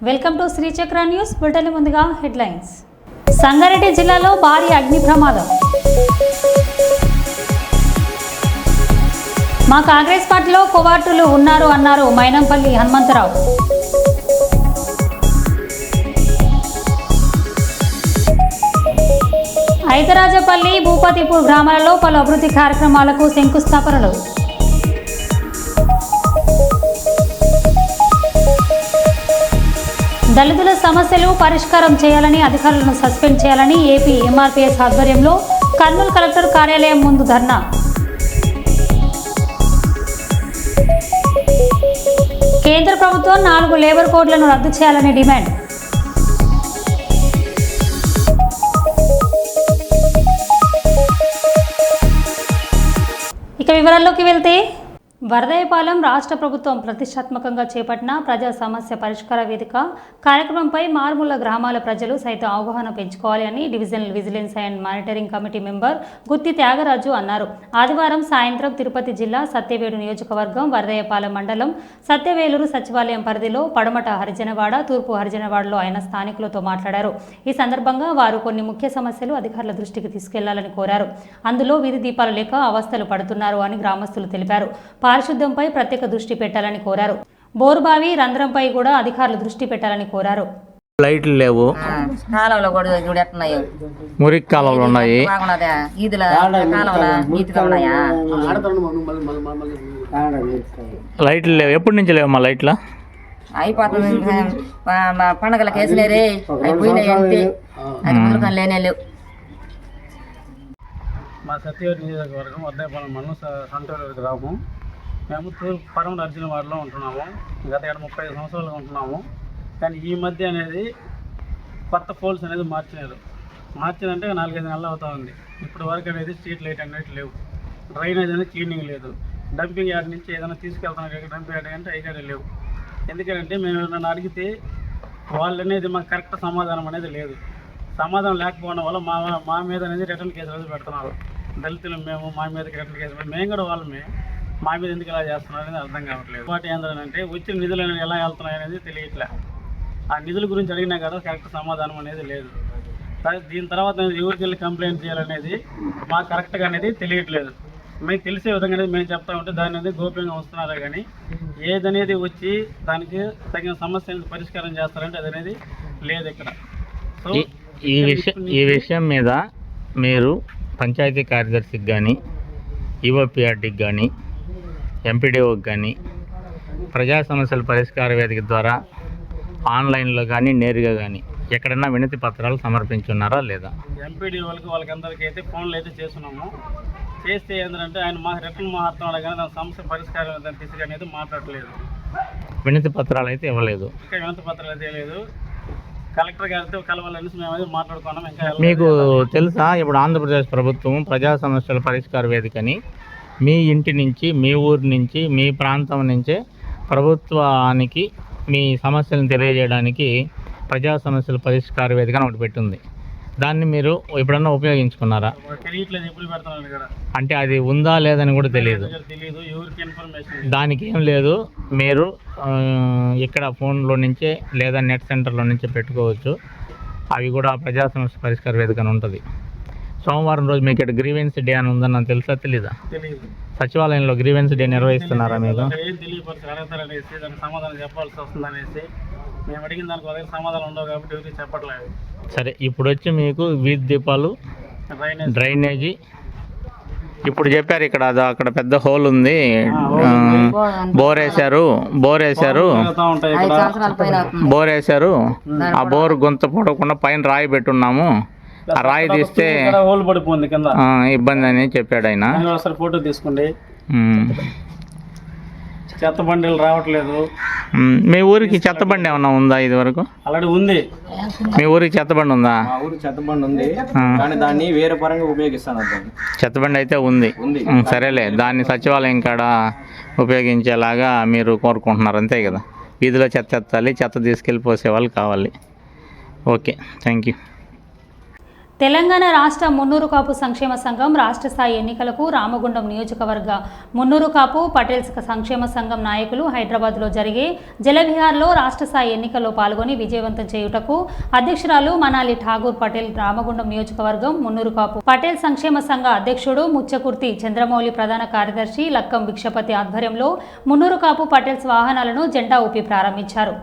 Welcome to Sri Chakra news. Bulletin ముందుగా headlines. Sangareddy జిల్లాలో భారీ అగ్ని ప్రమాదం. మా కాంగ్రెస్ పార్టీలో కోవార్టులు ఉన్నారు అన్నారు మైనంపల్లి హనుమంతరావు. ఐతరాజపల్లి భూపతిపూర్ గ్రామాలలో పలు అభివృద్ధి కార్యక్రమాలకు శంకుస్థాపనలు. దళితుల సమస్యలు పరిష్కారం చేయాలని, అధికారులను సస్పెండ్ చేయాలని ఏపీ ఎంఆర్పీఎస్ ఆధ్వర్యంలో కర్నూలు కలెక్టర్ కార్యాలయం ముందు ధర్నా. కేంద్ర ప్రభుత్వం 4 లేబర్ కోడ్లను రద్దు చేయాలని డిమాండ్. ఇక వివరాల్లోకి వెళ్తే, వరదయ్యపాలెం రాష్ట్ర ప్రభుత్వం ప్రతిష్టాత్మకంగా చేపట్టిన ప్రజా సమస్య పరిష్కార వేదిక కార్యక్రమంపై మారుమూల గ్రామాల ప్రజలు సైతం అవగాహన పెంచుకోవాలి అని divisional vigilance and monitoring committee member Gutti Tyagaraju అన్నారు. ఆదివారం సాయంత్రం తిరుపతి జిల్లా సత్యవేడు నియోజకవర్గం వరదయ్యపాలెం మండలం సత్యవేలూరు సచివాలయం పరిధిలో పడమట హరిజనవాడ, తూర్పు హరిజనవాడలో ఆయన స్థానికులతో మాట్లాడారు. ఈ సందర్భంగా వారు కొన్ని ముఖ్య సమస్యలు అధికారుల దృష్టికి తీసుకెళ్లాలని కోరారు. అందులో వీధి దీపాలు లేక అవస్థలు పడుతున్నారు అని గ్రామస్తులు తెలిపారు. పారిశుద్ధ్యంపై ప్రత్యేక దృష్టి పెట్టాలని కోరారు. బోరుబావి రంధ్రంపై కూడా అధికారులు దృష్టి పెట్టాలని కోరారు. లైట్లు లేవు, కాలంలో కూడా చూడెట్టున్నాయి, మురికి కాలువలు ఉన్నాయి, లైట్లు లేవు. ఎప్పటి నుంచి లేవు మా లైట్లు? అయిపోతుంది. పండగలకు వేసినారే అయిపోయినాయి అంతే, అది ముందుకని లేనే లేవు. మా సత్యవేడి నియోజకవర్గం వరదయ్యపాలెం మండలం సంతవేలూరు గ్రామం. మేము తూర్పు పడమట హరిజనవాడలో ఉంటున్నాము. గత 35 సంవత్సరాలుగా ఉంటున్నాము. కానీ ఈ మధ్య అనేది కొత్త పోల్స్ అనేది మార్చినంటే 4-5 నెలలు అవుతా ఉంది. ఇప్పటి వరకు అనేది స్ట్రీట్ లైట్ అనేది లేవు, డ్రైనేజ్ అనేది క్లీనింగ్ లేదు, డంపింగ్ యార్డ్ నుంచి ఏదైనా తీసుకెళ్తాను డంపింగ్ యార్డ్ అంటే ఐకాడే లేవు. ఎందుకంటే మేము నన్ను అడిగితే వాళ్ళు అనేది మాకు కరెక్ట్ సమాధానం అనేది లేదు. సమాధానం లేకపోవడం వల్ల మా మీద అనేది రిటర్న్ కేసులు పెడుతున్నారు. దళితులు మేము మా మీదకి రిటర్న్ కేసులు, మేము కూడా వాళ్ళమే, మా మీద ఎందుకు ఇలా చేస్తున్నారు అనేది అర్థం కావట్లేదు. వాటి ఏంటంటే వచ్చిన నిధులు అనేది ఎలా వెళ్తున్నాయి అనేది తెలియట్లే. ఆ నిధుల గురించి అడిగినా కదా కరెక్ట్ సమాధానం అనేది లేదు. దీని తర్వాత ఎవరికి వెళ్ళి కంప్లైంట్ చేయాలనేది మాకు కరెక్ట్గా అనేది తెలియట్లేదు. మీకు తెలిసే విధంగా అనేది మేము చెప్తా ఉంటే దాన్ని అనేది గోప్యంగా వస్తున్నారా కానీ ఏదనేది వచ్చి దానికి తగిన సమస్య పరిష్కారం చేస్తారంటే అది అనేది లేదు ఇక్కడ. సో ఈ విషయం మీద మీరు పంచాయతీ కార్యదర్శికి కానీ, ఈఓపీఆర్డీకి కానీ, ఎంపీడీఓకి కానీ ప్రజా సమస్యల పరిష్కార వేదిక ద్వారా ఆన్లైన్లో కానీ నేరుగా కానీ ఎక్కడన్నా వినతి పత్రాలు సమర్పించున్నారా లేదా? ఎంపీడీఓలకి వాళ్ళకందరికీ అయితే ఫోన్లు అయితే చేస్తున్నాము. చేస్తే ఏంటంటే ఆయన మా రిటర్న్ మాట్లాడుతున్నాడు కానీ దాని సమస్య పరిష్కారం దాన్ని తీసుకు అనేది మాట్లాడలేదు. వినతి పత్రాలు అయితే ఇవ్వలేదు. ఇంకా వినతి పత్రాలు అయితే లేదు. కలెక్టర్ గారితో కలవాలని మేము అయితే మాట్లాడుకున్నాం. ఇంకా మీకు తెలుసా, ఇప్పుడు ఆంధ్రప్రదేశ్ ప్రభుత్వం ప్రజా సమస్యల పరిష్కార వేదికని మీ ఇంటి నుంచి, మీ ఊరి నుంచి, మీ ప్రాంతం నుంచే ప్రభుత్వానికి మీ సమస్యలను తెలియజేయడానికి ప్రజా సమస్యల పరిష్కార వేదిక ఒకటి పెట్టింది. దాన్ని మీరు ఎప్పుడన్నా ఉపయోగించుకున్నారా? తెలియట్లేదు, ఎప్పుడు పెడతాను ఇక్కడ అంటే అది ఉందా లేదని కూడా తెలియదు. ఎవరికి ఇన్ఫర్మేషన్ దానికి ఏం లేదు, మీరు ఇక్కడ ఫోన్లో నుంచే లేదా నెట్ సెంటర్లో నుంచే పెట్టుకోవచ్చు. అవి కూడా ప్రజా సమస్య పరిష్కార వేదిక అని ఉంటుంది. సోమవారం రోజు మీకు ఇక్కడ గ్రీవెన్స్ డే అని ఉందని నాకు తెలుసా తెలీదా? సచివాలయంలో గ్రీవెన్స్ డే నిర్వహిస్తున్నారా మీకు? తెలియపరిచి దానికి సమాధానం చెప్పాల్సి వస్తుంది అనేసి మేము అడిగిన దానికి ఒక సమాధానం ఉండవు కాబట్టి ఎవరికి చెప్పట్లేదు. సరే, ఇప్పుడు వచ్చి మీకు వీధి దీపాలు, డ్రైనేజీ ఇప్పుడు చెప్పారు. ఇక్కడ అక్కడ పెద్ద హోల్ ఉంది, బోర్ వేశారు. ఆ బోర్ గుంత పడకుండా పైన రాయి పెట్టున్నాము. ఆ రాయి తీస్తే హోల్ పడిపోయింది కింద, ఇబ్బంది అని చెప్పాడు ఆయన. ఒకసారి ఫోటో తీసుకోండి. చెత్త బండిలు రావట్లేదు. మీ ఊరికి చెత్త బండి ఏమన్నా ఉందా? ఇది వరకు ఆల్రెడీ ఉంది. మీ ఊరికి చెత్త బండి ఉందా? మా ఊరికి చెత్త బండి ఉంది, కానీ దాన్ని వేరే పరంగా ఉపయోగిస్తాను. చెత్త బండి అయితే ఉంది. సరేలే, దాన్ని సచివాలయం కాడ ఉపయోగించేలాగా మీరు కోరుకుంటున్నారు అంతే కదా? వీధిలో చెత్త ఎత్తాలి, చెత్త తీసుకెళ్ళి పోసే వాళ్ళు కావాలి. Okay, thank you. తెలంగాణ రాష్ట్ర మున్నూరు కాపు సంక్షేమ సంఘం రాష్ట్ర స్థాయి ఎన్నికలకు రామగుండం నియోజకవర్గ మున్నూరు కాపు పటేల్స్ సంక్షేమ సంఘం నాయకులు హైదరాబాద్లో జరిగే జలవిహార్లో రాష్ట్ర స్థాయి ఎన్నికల్లో పాల్గొని విజయవంతం చేయుటకు అధ్యక్షురాలు మనాలి ఠాగూర్ పటేల్ రామగుండం నియోజకవర్గం మున్నూరు కాపు పటేల్ సంక్షేమ సంఘ అధ్యక్షుడు ముచ్చకుర్తి చంద్రమౌళి ప్రధాన కార్యదర్శి లక్కం భిక్షపతి ఆధ్వర్యంలో మున్నూరు కాపు పటేల్స్ వాహనాలను జెండా ఊపి ప్రారంభించారు.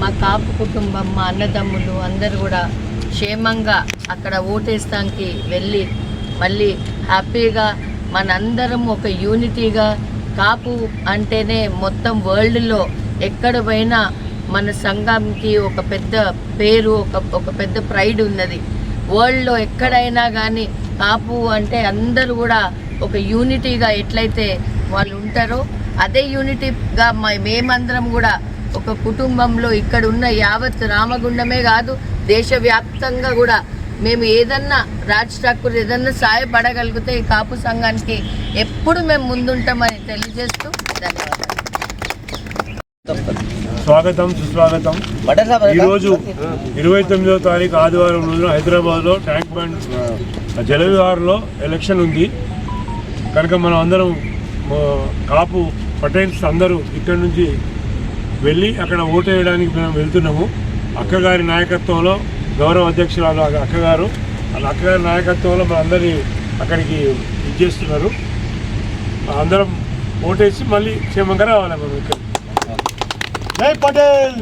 మా కాపు కుటుంబం, మా అన్నదమ్ములు అందరూ కూడా క్షేమంగా అక్కడ ఓటేస్తానికి వెళ్ళి మళ్ళీ హ్యాపీగా మనందరం ఒక యూనిటీగా, కాపు అంటేనే మొత్తం వరల్డ్లో ఎక్కడ పోయినా మన సంఘంకి ఒక పెద్ద పేరు, ఒక పెద్ద ప్రైడ్ ఉన్నది. వరల్డ్లో ఎక్కడైనా కానీ కాపు అంటే అందరూ కూడా ఒక యూనిటీగా ఎట్లయితే వాళ్ళు ఉంటారో అదే యూనిటీగా మేమందరం కూడా ఒక కుటుంబంలో ఇక్కడ ఉన్న యావత్ రామగుండమే కాదు దేశవ్యాప్తంగా కూడా మేము ఏదన్నా రాజ్ ఠాకూర్ ఏదన్నా సహాయపడగలిగితే ఈ కాపు సంఘానికి ఎప్పుడు మేము ముందుంటామని తెలియజేస్తూ ధన్యవాదాలు. స్వాగతం, సుస్వాగతం. ఈరోజు 29వ తారీఖు ఆదివారం రోజున హైదరాబాద్లో ట్యాంక్ బండ్ జలవిహార్లో ఎలక్షన్ ఉంది కనుక మనం అందరం కాపు పటేల్స్ అందరూ ఇక్కడి నుంచి వెళ్ళి అక్కడ ఓటు వేయడానికి మేము వెళ్తున్నాము. అక్కగారి నాయకత్వంలో గౌరవ అధ్యక్షురాలు అక్కగారు, అక్కగారి నాయకత్వంలో మనందరినీ అక్కడికి ఇచ్చేస్తున్నారు. అందరం ఓటేసి మళ్ళీ క్షేమంగా రావాలి మనం ఇక్కడ. జై పటేల్.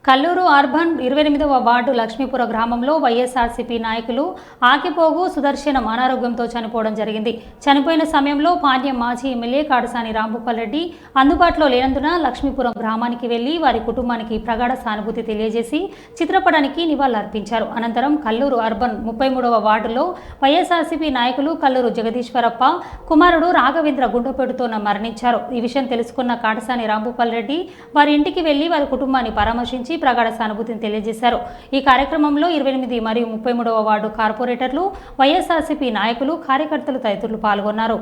కల్లూరు అర్బన్ 28వ వార్డు లక్ష్మీపుర గ్రామంలో వైఎస్ఆర్సీపీ నాయకులు ఆకిపోగు సుదర్శనం అనారోగ్యంతో చనిపోవడం జరిగింది. చనిపోయిన సమయంలో పాండ్యం మాజీ ఎమ్మెల్యే కాడసాని రాంభూపాల్ రెడ్డి అందుబాటులో లేనందున లక్ష్మీపురం గ్రామానికి వెళ్లి వారి కుటుంబానికి ప్రగాఢ సానుభూతి తెలియజేసి చిత్రపటానికి నివాళులర్పించారు. అనంతరం కల్లూరు అర్బన్ 33వ వార్డులో వైఎస్ఆర్సీపీ నాయకులు కల్లూరు జగదీశ్వరప్ప కుమారుడు రాఘవేంద్ర గుండెపోటుతో మరణించారు. ఈ విషయం తెలుసుకున్న కాడసాని రాంభూపాల్ రెడ్డి వారి ఇంటికి వెళ్లి వారి కుటుంబాన్ని పరామర్శించి ప్రగాఢ సానుభూతిని తెలియజేశారు. ఈ కార్యక్రమంలో 28 మరియు 33వ వార్డు కార్పొరేటర్లు, వైఎస్ఆర్సీపీ నాయకులు, కార్యకర్తలు తదితరులు పాల్గొన్నారు.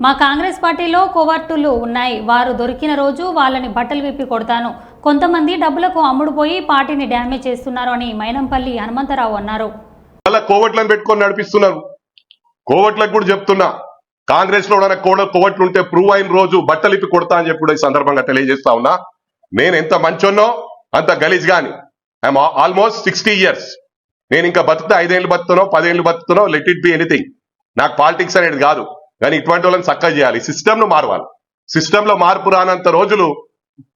మా కాంగ్రెస్ పార్టీలో కోవర్టులు ఉన్నాయి. వారు దొరికిన రోజు వాళ్ళని బట్టలు విప్పి కొడతాను. కొంతమంది డబ్బులకు అమ్ముడుపోయి పార్టీని డ్యామేజ్ చేస్తున్నారు అని మైనంపల్లి హనుమంతరావు అన్నారు. కోవట్లను పెట్టుకొని నడిపిస్తున్నారు. కోవట్లకు కూడా చెప్తున్నా, కాంగ్రెస్ లో కోవట్లు ఉంటే ప్రూవ్ అయిన రోజు బట్టలు ఇప్పి కొడతా అని చెప్పి ఈ సందర్భంగా తెలియజేస్తా ఉన్నా. నేను ఎంత మంచోన్నో అంత గలీజ్ గాని. I'm almost 60 years. నేను ఇంకా బతుకుతా 5 ఏళ్ళు బతుకుతానో 10 ఏళ్ళు బతుకుతానో, లెట్ ఇట్ బి ఎనీథింగ్. నాకు పాలిటిక్స్ అనేది కాదు, కానీ ఇటువంటి వాళ్ళని చక్కగా చేయాలి. సిస్టమ్ ను మారవాలి. సిస్టమ్ లో మార్పు రానంత రోజులు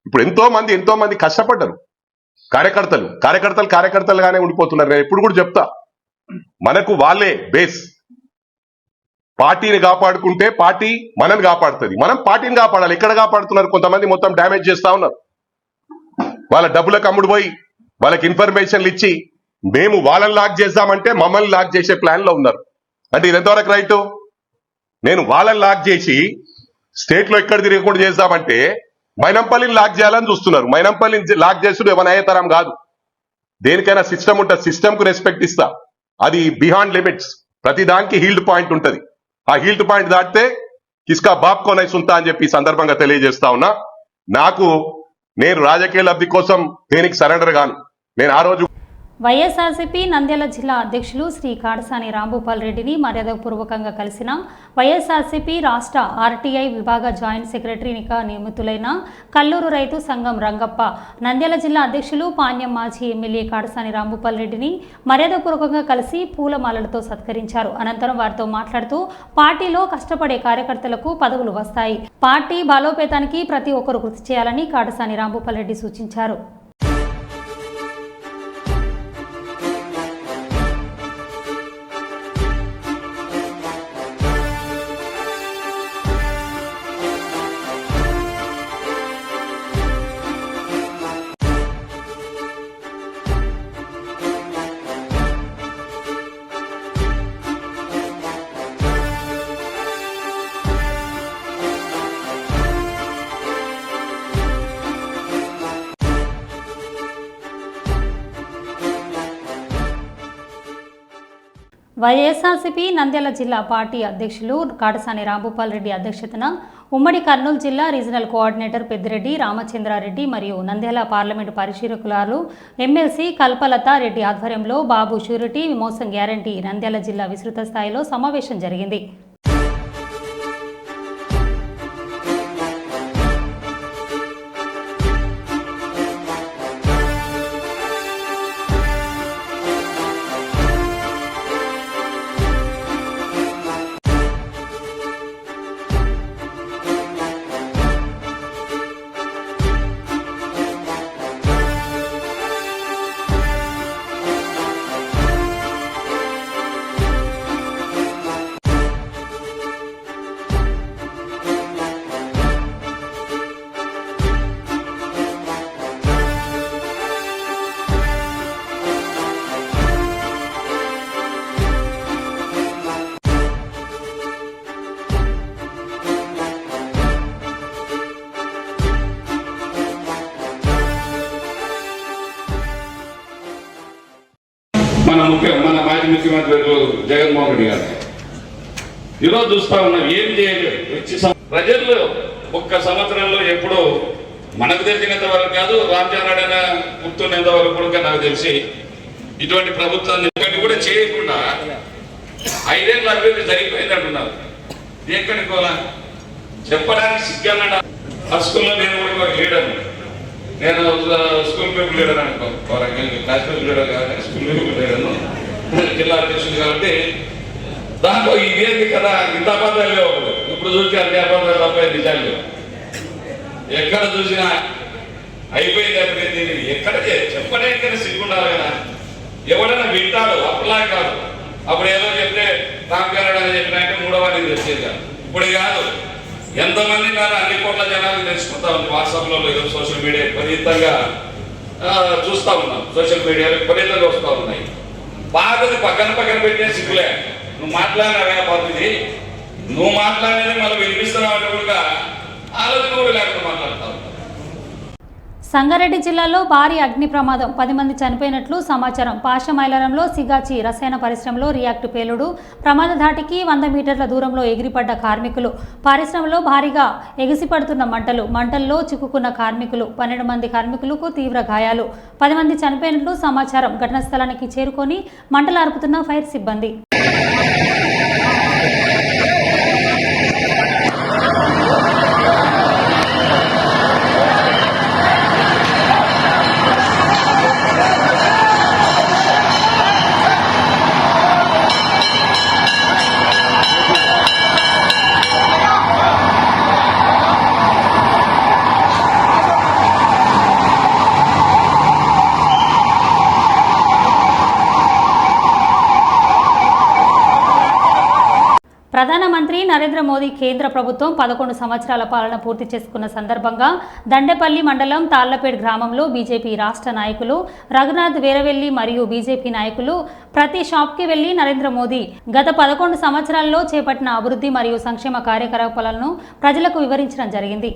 ఇప్పుడు ఎంతో మంది కష్టపడ్డారు. కార్యకర్తలుగానే ఉండిపోతున్నారు. నేను ఎప్పుడు కూడా చెప్తా, మనకు వాళ్ళే బేస్. పార్టీని కాపాడుకుంటే పార్టీ మనని కాపాడుతుంది, మనం పార్టీని కాపాడాలి. ఎక్కడ కాపాడుతున్నారు? కొంతమంది మొత్తం డ్యామేజ్ చేస్తా ఉన్నారు. వాళ్ళ డబ్బులకు అమ్ముడు పోయి వాళ్ళకి ఇన్ఫర్మేషన్లు ఇచ్చి మేము వాళ్ళని లాక్ చేద్దామంటే మమ్మల్ని లాక్ చేసే ప్లాన్ లో ఉన్నారు. అంటే ఇది ఎంతవరకు రైట్? నేను వాళ్ళని లాక్ చేసి స్టేట్ లో ఎక్కడ తిరగకుండా చేద్దామంటే మైనంపల్లిని లాక్ చేయాలని చూస్తున్నారు. మైనంపల్లిని లాక్ చేసుడు ఏమైనా అయ్యేతరం కాదు. దేనికైనా సిస్టమ్ ఉంటుంది. సిస్టమ్ కు రెస్పెక్ట్ ఇస్తా. అది బిహాండ్ లిమిట్స్. ప్రతి దానికి హీల్డ్ పాయింట్ ఉంటుంది. ఆ హీల్డ్ పాయింట్ దాటితే కిస్కా బాప్ కో నై సుంతా అని చెప్పి ఈ సందర్భంగా తెలియజేస్తా ఉన్నా. నేను రాజకీయ లబ్ధి కోసం దేనికి సరెండర్ గాను. నేను ఆ రోజు వైఎస్ఆర్సీపీ నంద్యాల జిల్లా అధ్యక్షులు శ్రీ కాడసాని రాంభూపాల్ రెడ్డిని మర్యాదపూర్వకంగా కలిసిన వైఎస్ఆర్సీపీ రాష్ట్ర ఆర్టీఐ విభాగ జాయింట్ సెక్రటరీగా నియమితులైన కల్లూరు రైతు సంఘం రంగప్ప, నంద్యాల జిల్లా అధ్యక్షులు పాణ్యం మాజీ ఎమ్మెల్యే కాడసాని రాంభూపాల్ రెడ్డిని మర్యాదపూర్వకంగా కలిసి పూలమాలలతో సత్కరించారు. అనంతరం వారితో మాట్లాడుతూ పార్టీలో కష్టపడే కార్యకర్తలకు పదవులు వస్తాయి, పార్టీ బలోపేతానికి ప్రతి ఒక్కరూ కృషి చేయాలని కాడసాని రాంభూపాల్ రెడ్డి సూచించారు. వైఎస్ఆర్సీపీ నంద్యాల జిల్లా పార్టీ అధ్యక్షులు కాడసాని రాంభూపాల్ రెడ్డి అధ్యక్షతన ఉమ్మడి కర్నూలు జిల్లా రీజనల్ కోఆర్డినేటర్ పెద్దిరెడ్డి రామచంద్రారెడ్డి మరియు నంద్యాల పార్లమెంటు పరిశీలకులు ఎమ్మెల్సీ కల్పలత రెడ్డి ఆధ్వర్యంలో బాబు షూరిటీ మోసం గ్యారంటీ నంద్యాల జిల్లా విస్తృత స్థాయిలో సమావేశం జరిగింది. మన మాజీ ముఖ్యమంత్రి జగన్మోహన్ రెడ్డి గారు ఈరోజు చూస్తా ఉన్నాం, ఏం చేయలేదు. ప్రజలు ఒక్క సంవత్సరంలో ఎప్పుడు మనకు తెలిసినంత వరకు కాదు, రామచంద్రరాడైన గుర్తున్నంత వరకు కూడా నాకు తెలిసి ఇటువంటి ప్రభుత్వాన్ని కూడా చేయకుండా 5 ఏళ్ళ అభివృద్ధి జరిగిపోయింది అంటున్నారు. ఎక్కడికి పోలా చెప్పడానికి సిగ్గన్నాడు. ఆ స్కూల్లో నేను కూడా లీడర్, నేను స్కూల్ పీపుల్ లీడర్ అనుకో, క్లాస్ పీపుల్ లీడర్ కాదు, స్కూల్ పీపుల్ లీడర్ను, జిల్లా అధ్యక్షుడు. కాబట్టి దాంట్లో ఇదేంటి కదా, ఇంత అబద్ధాలు లేవు. ఇప్పుడు చూసి అన్ని అబద్ధాలు తప్ప నిజాలు లేవు. ఎక్కడ చూసినా అయిపోయింది అభివృద్ధి. ఎక్కడ చెప్పడానికి సిగ్గుండాలి కదా. ఎవడైనా వింటాడు, అప్పులా కాదు. అప్పుడు ఏదో చెప్తే రామకారాడు అని చెప్పినట్టే 3వ వారికి తెచ్చేది కాదు. ఇప్పుడు కాదు, ఎంతమంది నాన్న అన్ని కోట్ల జనాలు తెలుసుకుంటా ఉంది. వాట్సాప్లో ఏదో సోషల్ మీడియా విపరీతంగా చూస్తూ ఉన్నాం, సోషల్ మీడియాలో విపరీతంగా వస్తూ ఉన్నాయి. బాధని పక్కన పెట్టే సిగ్గులే. నువ్వు మాట్లాడినా పోతుంది, నువ్వు మాట్లాడేది మళ్ళీ వినిపిస్తున్నావు అంటే కూడా ఆలోచన కూడా లేకుండా మాట్లాడతావు. సంగారెడ్డి జిల్లాలో భారీ అగ్ని ప్రమాదం, 10 మంది చనిపోయినట్లు సమాచారం. పాషమైలారంలో సిగాచి రసాయన పరిశ్రమలో రియాక్ట్ పేలుడు, ప్రమాద ధాటికి 100 మీటర్ల దూరంలో ఎగిరిపడ్డ కార్మికులు, పరిశ్రమలో భారీగా ఎగిసిపడుతున్న మంటల్లో చిక్కుకున్న కార్మికులు, 12 మంది కార్మికులకు తీవ్ర గాయాలు, 10 మంది చనిపోయినట్లు సమాచారం. ఘటనా స్థలానికి చేరుకొని మంటలు ఆర్పుతున్న ఫైర్ సిబ్బంది. ప్రధానమంత్రి నరేంద్ర మోదీ కేంద్ర ప్రభుత్వం 11 సంవత్సరాల పాలన పూర్తి చేసుకున్న సందర్భంగా దండేపల్లి మండలం తాళ్లపేట్ గ్రామంలో బీజేపీ రాష్ట్ర నాయకులు రఘునాథ్ వీరవెల్లి మరియు బీజేపీ నాయకులు ప్రతి షాప్కి వెళ్లి నరేంద్ర మోదీ గత 11 సంవత్సరాల్లో చేపట్టిన అభివృద్ధి మరియు సంక్షేమ కార్యకలాపాలను ప్రజలకు వివరించడం జరిగింది.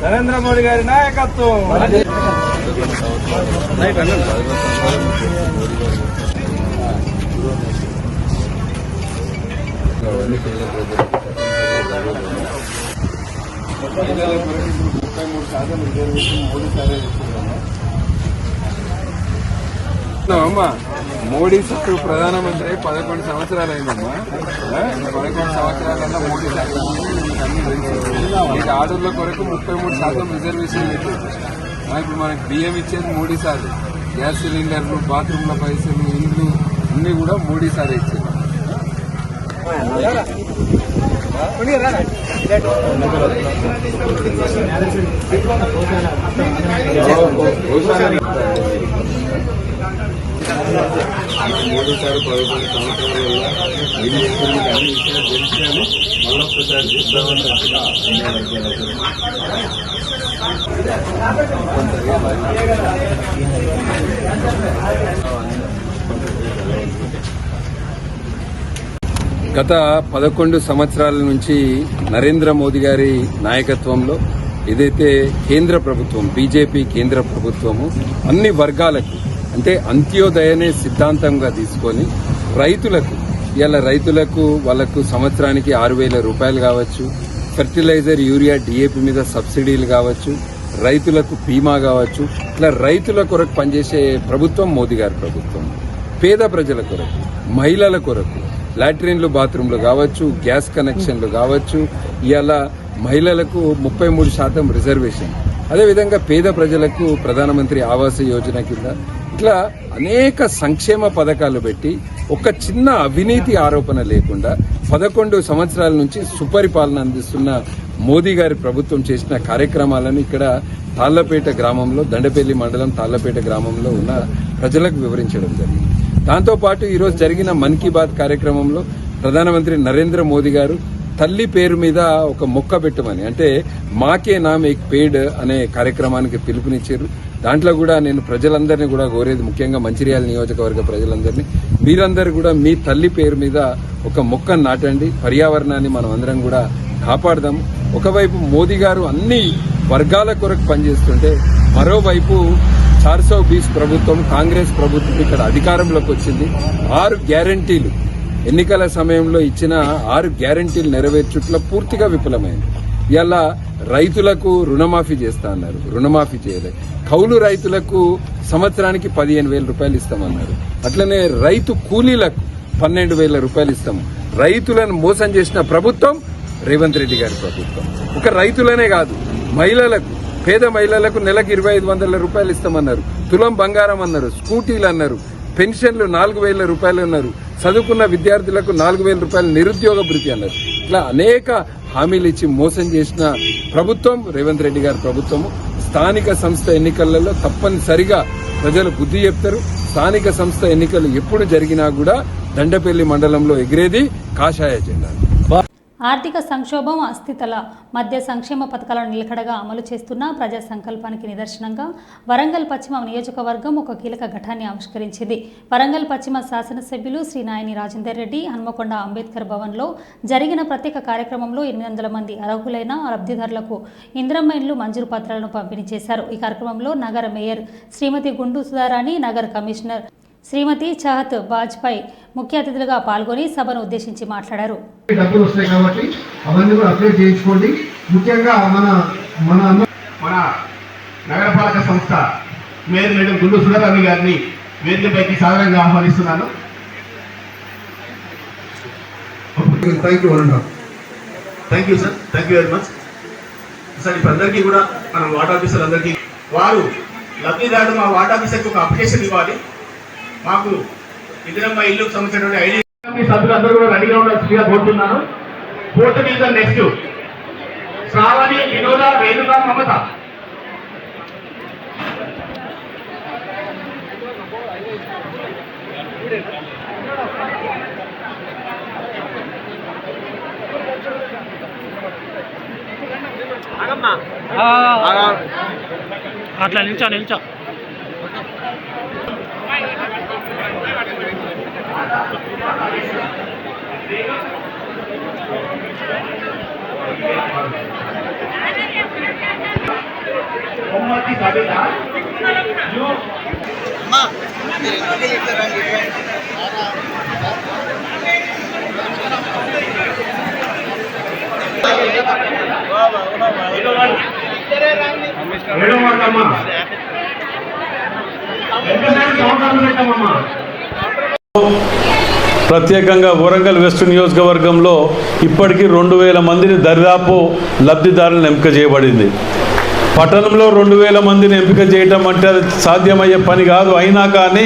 నరేంద్ర మోడీ గారి నాయకత్వం. అమ్మా మోడీ చుట్టూ ప్రధానమంత్రి 11 సంవత్సరాలు అయిందమ్మా. 11 సంవత్సరాలన్నా మోడీ మీకు ఆర్డర్ల కొరకు 33% రిజర్వేషన్ పెట్టారు. ఇప్పుడు మనకి బియ్యం ఇచ్చేది మోడీ సార్, గ్యాస్ సిలిండర్లు, బాత్రూమ్ల పైసలు, ఇండ్లు అన్ని కూడా మోడీ సార్ ఇచ్చారు. మోడీ సార్ 11 సంవత్సరాలలో అన్ని విషయాలు తెలిసాను. మళ్ళొక్కసారి చెప్తామని గత 11 సంవత్సరాల నుంచి నరేంద్ర మోదీ గారి నాయకత్వంలో ఏదైతే కేంద్ర ప్రభుత్వం, బీజేపీ కేంద్ర ప్రభుత్వము అన్ని వర్గాలకు అంటే అంత్యోదయనే సిద్ధాంతంగా తీసుకొని రైతులకు వాళ్లకు సంవత్సరానికి 6,000 రూపాయలు కావచ్చు, ఫెర్టిలైజర్, యూరియా, డిఏపి మీద సబ్సిడీలు కావచ్చు, రైతులకు బీమా కావచ్చు, ఇట్లా రైతుల కొరకు పనిచేసే ప్రభుత్వం మోదీ గారి ప్రభుత్వం. పేద ప్రజల కొరకు, మహిళల కొరకు లాట్రిన్లు, బాత్రూంలు కావచ్చు, గ్యాస్ కనెక్షన్లు కావచ్చు, ఇవాళ మహిళలకు 33% రిజర్వేషన్, అదేవిధంగా పేద ప్రజలకు ప్రధానమంత్రి ఆవాస యోజన కింద ఇట్లా అనేక సంక్షేమ పథకాలు పెట్టి ఒక చిన్న అవినీతి ఆరోపణ లేకుండా 11 సంవత్సరాల నుంచి సుపరిపాలన అందిస్తున్న మోదీ గారి ప్రభుత్వం చేసిన కార్యక్రమాలను ఇక్కడ తాళ్లపేట గ్రామంలో, దండపల్లి మండలం తాళ్లపేట గ్రామంలో ఉన్న ప్రజలకు వివరించడం జరిగింది. దాంతోపాటు ఈరోజు జరిగిన మన్ కీ బాత్ కార్యక్రమంలో ప్రధానమంత్రి నరేంద్ర మోదీ గారు తల్లి పేరు మీద ఒక మొక్క పెట్టమని, అంటే మాకే నామ్ ఏక్ పేడ్ అనే కార్యక్రమానికి పిలుపునిచ్చారు. దాంట్లో కూడా నేను ప్రజలందరినీ కూడా కోరేది, ముఖ్యంగా మంచిర్యాల నియోజకవర్గ ప్రజలందరినీ, మీరందరూ కూడా మీ తల్లి పేరు మీద ఒక మొక్కను నాటండి, పర్యావరణాన్ని మనం అందరం కూడా కాపాడదాం. ఒకవైపు మోదీ గారు అన్ని వర్గాల కొరకు పనిచేస్తుంటే, మరోవైపు 420 ప్రభుత్వం, కాంగ్రెస్ ప్రభుత్వం ఇక్కడ అధికారంలోకి వచ్చింది. 6 గ్యారంటీలు ఎన్నికల సమయంలో ఇచ్చిన 6 గ్యారంటీలు నెరవేర్చుట్లో పూర్తిగా విఫలమైంది. ఇలా రైతులకు రుణమాఫీ చేస్తా అన్నారు, రుణమాఫీ చేయలేదు. కౌలు రైతులకు సంవత్సరానికి 15,000 రూపాయలు ఇస్తామన్నారు. అట్లనే రైతు కూలీలకు 12,000 రూపాయలు ఇస్తాము. రైతులను మోసం చేసిన ప్రభుత్వం రేవంత్ రెడ్డి గారి ప్రభుత్వం. ఒక రైతులనే కాదు, మహిళలకు, పేద మహిళలకు నెలకు 2,500 రూపాయలు ఇస్తామన్నారు. తులం బంగారం అన్నారు, స్కూటీలు అన్నారు, పెన్షన్లు 4,000 రూపాయలు అన్నారు, చదువుకున్న విద్యార్థులకు 4,000 రూపాయలు నిరుద్యోగ భృతి అన్నారు. ఇట్లా అనేక హామీలు ఇచ్చి మోసం చేసిన ప్రభుత్వం రేవంత్ రెడ్డి గారి ప్రభుత్వము. స్థానిక సంస్థ ఎన్నికలలో తప్పనిసరిగా ప్రజలు బుద్ధి చెప్తారు. స్థానిక సంస్థ ఎన్నికలు ఎప్పుడు జరిగినా కూడా దండపల్లి మండలంలో ఎగిరేది కాషాయ జెండా. ఆర్థిక సంక్షోభం, అస్థితల మధ్య సంక్షేమ పథకాలను నిలకడగా అమలు చేస్తున్న ప్రజా సంకల్పానికి నిదర్శనంగా వరంగల్ పశ్చిమ నియోజకవర్గం ఒక కీలక ఘట్టాన్ని ఆవిష్కరించింది. వరంగల్ పశ్చిమ శాసనసభ్యులు శ్రీ నాయని రాజేందర్ రెడ్డి హన్మకొండ అంబేద్కర్ భవన్లో జరిగిన ప్రత్యేక కార్యక్రమంలో 800 మంది అర్హులైన లబ్ధిదారులకు ఇందిరమ్మ ఇండ్లు మంజూరు పత్రాలను పంపిణీ చేశారు. ఈ కార్యక్రమంలో నగర మేయర్ శ్రీమతి గుండు సుధారాణి, నగర కమిషనర్ శ్రీమతి చాహత్ బాజ్పాయ్ ముఖ్య అతిథులుగా పాల్గొని సభను ఉద్దేశించి మాట్లాడారు. డబ్బులు వస్తాయి కాబట్టి అవన్నీ కూడా అప్లై చేయించుకోండి. ముఖ్యంగా మన నగరపాలక సంస్థ మేయర్ మేడం గుండు సుధారాణి గారిని వేదికపైకి సాధారణంగా ఆహ్వానిస్తున్నాను. Thank you sir, thank you very much sir. ఇప్పుడు అందరికీ కూడా మన వార్డ్ ఆఫీసర్ అందరికీ, వారు లబ్ధిదారుడు మా వార్డ్ ఆఫీసర్కి ఒక అప్లికేషన్ ఇవ్వాలి. మాకు ఇందిరమ్మ ఇల్లుకు సంబంధించినటువంటి ఐడి సభ్యులందరూ కూడా రెడీగా ఉండాల్సిందిగా కోరుతున్నాను. ఫోర్త్ డివిజన్ నెక్స్ట్ శ్రావణి, వినోద, రేణుక, మమత. అట్లా నిల్చో मोहम्मदी साबिता ప్రత్యేకంగా వరంగల్ వెస్ట్ నియోజకవర్గంలో ఇప్పటికీ 2000 మందిని దరిదాపు లబ్ధిదారులను ఎంపిక చేయబడింది. పట్టణంలో 2000 మందిని ఎంపిక చేయటం అంటే అది సాధ్యమయ్యే పని కాదు. అయినా కానీ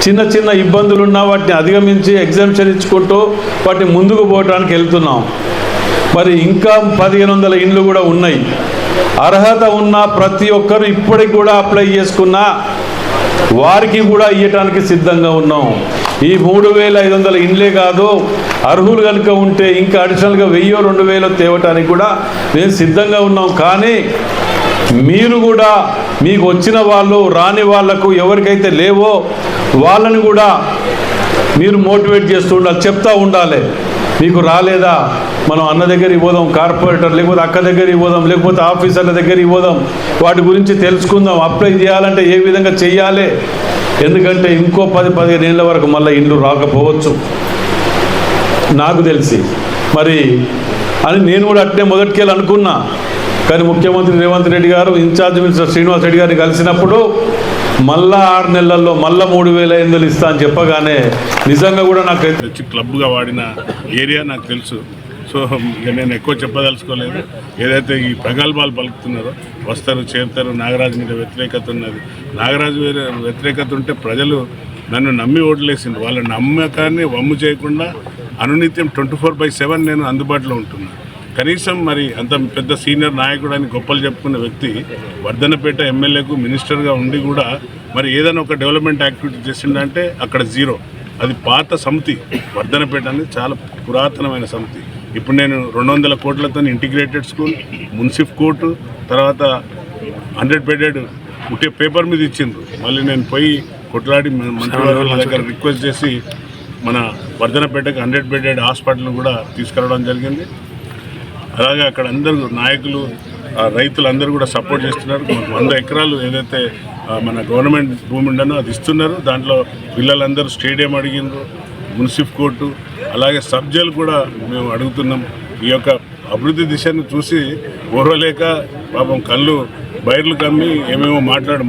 చిన్న చిన్న ఇబ్బందులు ఉన్నా వాటిని అధిగమించి ఎగ్జామ్షన్ ఇచ్చుకుంటూ వాటిని ముందుకు పోవడానికి వెళ్తున్నాం. మరి ఇంకా 1500 ఇండ్లు కూడా ఉన్నాయి. అర్హత ఉన్న ప్రతి ఒక్కరు ఇప్పటికి కూడా అప్లై చేసుకున్నా వారికి కూడా ఇవ్వటానికి సిద్ధంగా ఉన్నాం. ఈ 3500 ఇండ్లే కాదు, అర్హులు కనుక ఉంటే ఇంకా అడిషనల్గా 1000-2000 తేవటానికి కూడా మేము సిద్ధంగా ఉన్నాం. కానీ మీరు కూడా మీకు వచ్చిన వాళ్ళు రాని వాళ్లకు ఎవరికైతే లేవో వాళ్ళని కూడా మీరు మోటివేట్ చేస్తూ ఉండాలి, చెప్తూ ఉండాలి. మీకు రాలేదా, మనం అన్న దగ్గర ఇవ్వదాం, కార్పొరేటర్ లేకపోతే అక్క దగ్గర ఇవ్వదాం, లేకపోతే ఆఫీసర్ల దగ్గర ఇవ్వదాం, వాటి గురించి తెలుసుకుందాం. అప్లై చేయాలంటే ఏ విధంగా చెయ్యాలి, ఎందుకంటే ఇంకో 10-15 ఏళ్ళ వరకు మళ్ళీ ఇండ్లు రాకపోవచ్చు నాకు తెలిసి. మరి అని నేను కూడా అట్నే మొదటికెళ్ళి అనుకున్నా. కానీ ముఖ్యమంత్రి రేవంత్ రెడ్డి గారు ఇన్ఛార్జ్ మినిస్టర్ శ్రీనివాస్ రెడ్డి గారిని కలిసినప్పుడు మళ్ళా 6 నెలల్లో మళ్ళీ 3500 ఇస్తా అని చెప్పగానే నిజంగా కూడా నాకు క్లబ్గా వాడిన ఏరియా నాకు తెలుసు. సో ఇక నేను ఎక్కువ చెప్పదలుచుకోలేదు. ఏదైతే ఈ ప్రగల్భాలు పలుకుతున్నారో వస్తారు చేరుతారు, నాగరాజు మీద వ్యతిరేకత ఉన్నది. నాగరాజు వ్యతిరేకత ఉంటే ప్రజలు నన్ను నమ్మి ఓట్లేసిండు. వాళ్ళ నమ్మకాన్ని వమ్ము చేయకుండా అనునిత్యం 24/7 నేను అందుబాటులో ఉంటున్నాను. కనీసం మరి అంత పెద్ద సీనియర్ నాయకుడు అని గొప్పలు చెప్పుకున్న వ్యక్తి వర్ధనపేట ఎమ్మెల్యేకు మినిస్టర్గా ఉండి కూడా మరి ఏదైనా ఒక డెవలప్మెంట్ యాక్టివిటీ చేసిండంటే అక్కడ జీరో. అది పాత సమితి. వర్ధనపేట అనేది చాలా పురాతనమైన సమితి. ఇప్పుడు నేను 200 కోట్లతో ఇంటిగ్రేటెడ్ స్కూల్, మున్సిఫ్ కోర్టు, తర్వాత 100 బెడెడ్ ఉట్టే పేపర్ మీద ఇచ్చిండ్రు. మళ్ళీ నేను పోయి కొట్లాడి మంత్రివర్గుల దగ్గర రిక్వెస్ట్ చేసి మన వర్ధనపేటకి 100 బెడెడ్ హాస్పిటల్ కూడా తీసుకురావడం జరిగింది. అలాగే అక్కడ అందరూ నాయకులు, రైతులందరూ కూడా సపోర్ట్ చేస్తున్నారు. మాకు 100 ఎకరాలు ఏదైతే మన గవర్నమెంట్ భూమి ఉండనో అది ఇస్తున్నారు. దాంట్లో పిల్లలందరూ స్టేడియం అడిగిండ్రు, మున్సిఫ్ కోర్టు, అలాగే సబ్జెలు కూడా మేము అడుగుతున్నాం. ఈ యొక్క అభివృద్ధి దిశను చూసి ఓర్వలేక పాపం కళ్ళు బయర్లు కమ్మి ఏమేమో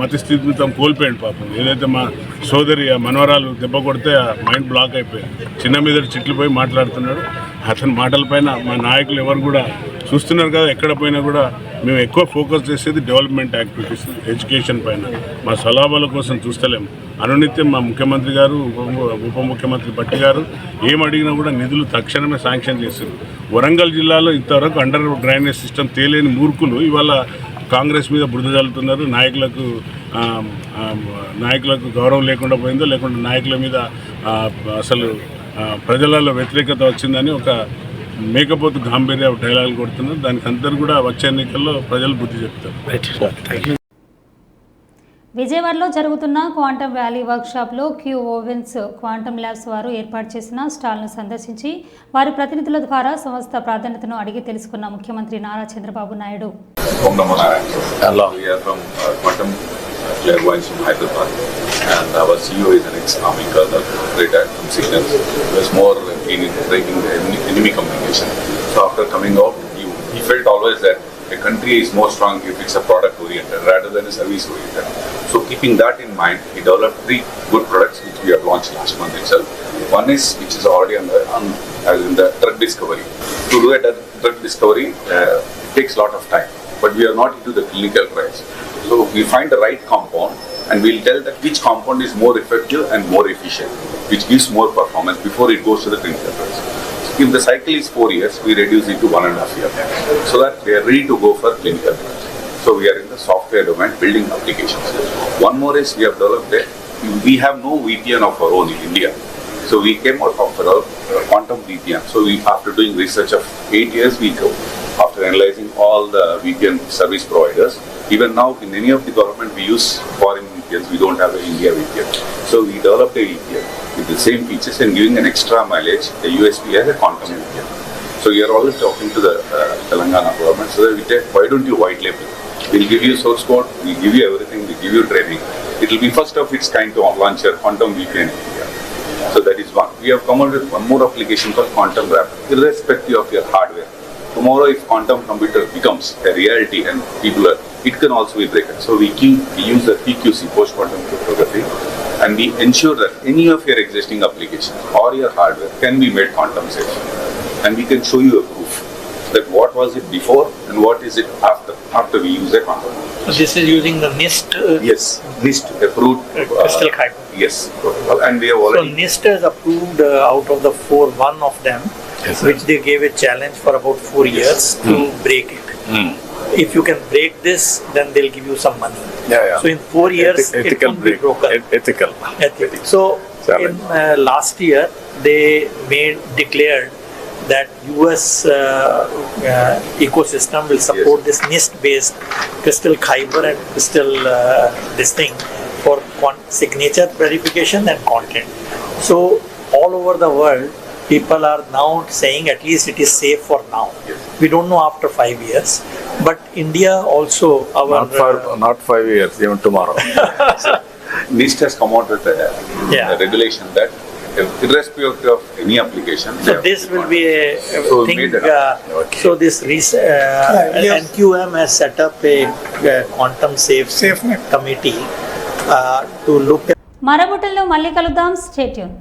మతి స్థితితం కోల్పోయాడు పాపం. ఏదైతే మా సోదరి ఆ మనవరాలు దెబ్బ కొడితే ఆ మైండ్ బ్లాక్ అయిపోయింది. చిన్న మీద చిట్లు పోయి మాట్లాడుతున్నాడు. అతని మాటలపైన మా నాయకులు ఎవరు కూడా చూస్తున్నారు కదా, ఎక్కడ పోయినా కూడా మేము ఎక్కువ ఫోకస్ చేసేది డెవలప్మెంట్ యాక్టివిటీస్, ఎడ్యుకేషన్ పైన. మా సలాభాల కోసం చూస్తలేము. అనునిత్యం మా ముఖ్యమంత్రి గారు, ఉప ముఖ్యమంత్రి భట్టి గారు ఏం అడిగినా కూడా నిధులు తక్షణమే శాంక్షన్ చేశారు. వరంగల్ జిల్లాలో ఇంతవరకు అండర్ డ్రైనేజ్ సిస్టమ్ తేలేని మూర్ఖులు ఇవాళ కాంగ్రెస్ మీద బురద జల్లుతున్నారు. నాయకులకు గౌరవం లేకుండా పోయిందో, లేకుంటే నాయకుల మీద అసలు ప్రజలలో వ్యతిరేకత వచ్చిందని ఒక మేకపోతు గాంభీర్య డైలాగులు కొడుతున్నారు. దానికి అందరూ కూడా వచ్చే ఎన్నికల్లో ప్రజలు బుద్ధి చెప్తారు. విజయవాడలో జరుగుతున్న క్వాంటమ్ వ్యాలీ వర్క్షాప్లో క్యూ ఓవెన్స్ క్వాంటమ్ ల్యాబ్స్ వారు ఏర్పాటు చేసిన స్టాల్ను సందర్శించి వారి ప్రతినిధుల ద్వారా సంస్థ ప్రాధాన్యతను అడిగి తెలుసుకున్న ముఖ్యమంత్రి Nara Chandrababu Naidu. Clairvoyance from Hyderabad, and our CEO is an ex-army colonel, retired from Signals. He was more keen in breaking the enemy communication. So after coming out, he felt always that a country is more strong if it's a product-oriented rather than a service-oriented. So keeping that in mind, he developed 3 good products which we have launched last month itself. One is which is already as in the drug discovery. To do a drug discovery, it takes a lot of time, but we are not into the clinical trials. So we find the right compound and we'll tell that which compound is more effective and more efficient, which gives more performance before it goes to the clinical trials. So if the cycle is 4 years, we reduce it to 1.5 years, so that we are ready to go for clinical trials. So we are in the software domain building applications. One more is we have developed we have no VPN of our own in India. So we came out of quantum VPN. So after doing research of 8 years, after analyzing all the VPN service providers, even now in any of the government we use foreign VPNs, we don't have an India VPN. So we developed a VPN with the same features and giving an extra mileage, a USB as a quantum VPN. So we are always talking to the Telangana government so that we take, why don't you white label? We'll give you source code, we'll give you everything, we'll give you training. It will be first of its kind to launch your quantum VPN in India. So that is one. We have come out with one more application called Quantum Wrap, irrespective of your hardware. Tomorrow, if quantum computer becomes a reality and people are, it can also be broken. So we use the PQC, post-quantum cryptography, and we ensure that any of your existing applications or your hardware can be made quantum safe. And we can show you a proof that what was it before and what is it after we use a quantum. So this is using the NIST? Yes, NIST approved. Crystal Kyber. Yes, protocol, and we have already. So NIST has approved out of the 4, one of them, which they gave a challenge for about 4 years to break it. If you can break this, then they'll give you some money. So in 4 years, it can be broken. Ethical. So in last year, they declared that US ecosystem will support this NIST-based Crystal Kyber and Crystal this thing for signature verification and content. So all over the world, people are now saying at least it is safe for now. We don't know after 5 years, but India also Not 5 years, even tomorrow. NIST has come out with a regulation that irrespective of any application. So this will be a thing. So this NQM has set up a quantum safe committee to look at. మరో బుట్టెల్లో మళ్ళీ కలుద్దాం. Stay tune.